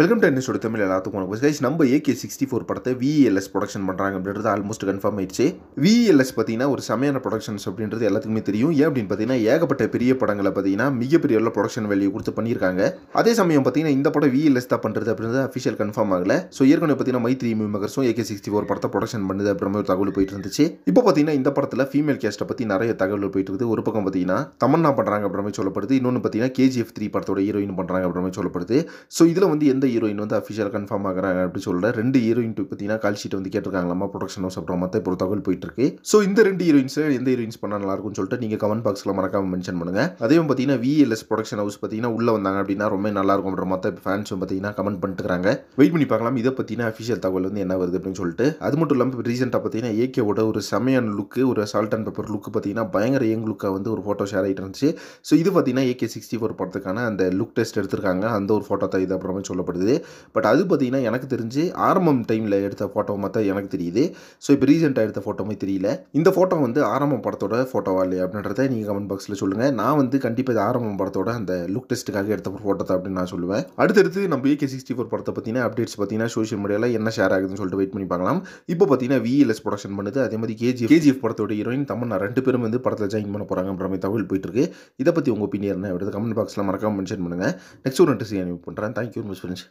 Welcome to என்எஸ்டோட Tamil எல்லாத்துக்கும் வணக்கம் guys. நம்ம AK64 படத்தை VELS ப்ரொடக்ஷன் பண்ணுறாங்க அப்படின்றது ஆல்மோஸ்ட் கன்ஃபார்ம் ஆயிடுச்சு. VELS பார்த்தீங்கன்னா ஒரு செமையான ப்ரொடக்ஷன்ஸ் அப்படின்றது எல்லாத்துக்குமே தெரியும். ஏன் அப்படின்னு பார்த்தீங்கன்னா ஏகப்பட்ட பெரிய படங்களை பார்த்தீங்கன்னா மிகப்பெரிய உள்ள ப்ரொடக்ஷன் வேல்யூ கொடுத்து பண்ணியிருக்காங்க. அதே சமயம் பார்த்தீங்கன்னா இந்த படம் VELS தான் பண்ணுறது அப்படின்றது அஃபிஷியல் கன்ஃபார்ம் ஆகல. ஸோ ஏற்கனவே பார்த்தீங்கன்னா மைத்ரி மூவிமேக்கர்ஸும் AK64 படத்தை ப்ரொடக்ஷன் பண்ணுது அப்படின்ற ஒரு தகவல் போயிட்டு இருந்துச்சு. இப்போ பார்த்தீங்கன்னா இந்த படத்தில் ஃபீமேல் கேஸ்ட்டை பற்றி நிறைய தகவல் போயிட்டு இருக்குது. ஒரு பக்கம் பார்த்தீங்கன்னா தமன்னா பண்ணுறாங்க அப்படின்ற மாதிரி சொல்லப்படுது. இன்னொன்று பார்த்தீங்கன்னா KGF3 படத்தோட ஹீரோயின் பண்ணுறாங்க அப்படின்ற மாதிரி சொல்லப்படுது. ஸோ இதில் வந்து எந்த ஹீரோயின் வந்து அஃபிஷியல் கன்ஃபார்ம் ஆகிறாங்க அப்படி சொல்ல 2 ஹீரோயின் பார்த்தீங்கன்னா கால் ஷீட் வந்து கேட்டிருக்காங்களாமா ப்ரொடக்ஷன் ஹவுஸ் அப்புறம் மற்ற இப்போ தகவல் போயிட்டு இருக்கு. ஸோ இந்த 2 ஹீரோயின்ஸ் எந்த ஹீரோயின்ஸ் பண்ணால் நல்லா இருக்கும்னு சொல்லிட்டு நீங்கள் கமெண்ட் பாக்ஸில் மறக்காம மென்ஷன் பண்ணுங்க. அதே பார்த்தீங்கன்னா VELS ப்ரொடக்ஷன் ஹவுஸ் பார்த்தீங்கன்னா உள்ள வந்தாங்க அப்படின்னா ரொம்ப நல்லா இருக்கும்ன்ற மற்ற ஃபேன்ஸும் பார்த்தீங்கன்னா கமெண்ட் பண்ணிட்டுருக்காங்க. வெயிட் பண்ணி பார்க்கலாம் இதை பற்றின அஃபிஷியல் தகவல் வந்து என்ன வருது அப்படின்னு சொல்லிட்டு. அது மட்டும் இல்லாமல் ரீசெண்டாக பார்த்தீங்கன்னா ஏகேவோட ஒரு செமையான லுக்கு, ஒரு சால்ட் அண்ட் பெப்பர் லுக்கு பார்த்தீங்கன்னா பயங்கர யங் லுக்காக வந்து ஒரு ஃபோட்டோ ஷேர் ஆகிட்டு இருந்துச்சு. ஸோ இது பார்த்தீங்கன்னா AK64 படத்துக்கான அந்த லுக் டெஸ்ட் எடுத்திருக்காங்க. அந்த ஒரு ஃபோட்டோ தான் இது அப்புறமே சொல்லப்படுது. பட் அது பார்த்தீங்கன்னா எனக்கு தெரிஞ்சு ஆரம்பம் டைமில் எடுத்த ஃபோட்டோ மட்டும் எனக்கு தெரியுது. ஸோ இப்போ ரீசெண்டாக எடுத்த ஃபோட்டோமே தெரியல. இந்த ஃபோட்டோ வந்து ஆரம்பம் படத்தோட ஃபோட்டோவா இல்லையா அப்படின்றத நீங்கள் கமெண்ட் பாக்ஸில் சொல்லுங்கள். நான் வந்து கண்டிப்பாக இது ஆரம்பம் படத்தோட அந்த லுக் டெஸ்ட்டுக்காக எடுத்த ஒரு ஃபோட்டோ தான் அப்படின்னு நான் சொல்லுவேன். அடுத்தடுத்து நம்ம AK64 படத்தை பற்றின அப்டேட்ஸ் பார்த்தீங்கன்னா சோஷியல் மீடியாவில் என்ன ஷேர் ஆகுதுன்னு சொல்லிட்டு வெயிட் பண்ணி பார்க்கலாம். இப்போ பார்த்தீங்கன்னா VELS ப்ரொடக்ஷன் பண்ணுது. அதே மாதிரி KGF படத்தோட ஹீரோயின் தமன்னா 2 பேரும் வந்து படத்தில் ஜாயின் பண்ண போகிறாங்கன்ற மாதிரி தகவல் போயிட்டு இருக்கு. இதை பற்றி உங்கள் ஒப்பீனியன் என்ன அப்படின்றத கமெண்ட் பாக்ஸில் மறக்காம மென்ஷன் பண்ணுங்கள். நெக்ஸ்ட் ஒரு இன்ட்ரெஸ்டிங் பண்ணுறேன். Thank you miss friends.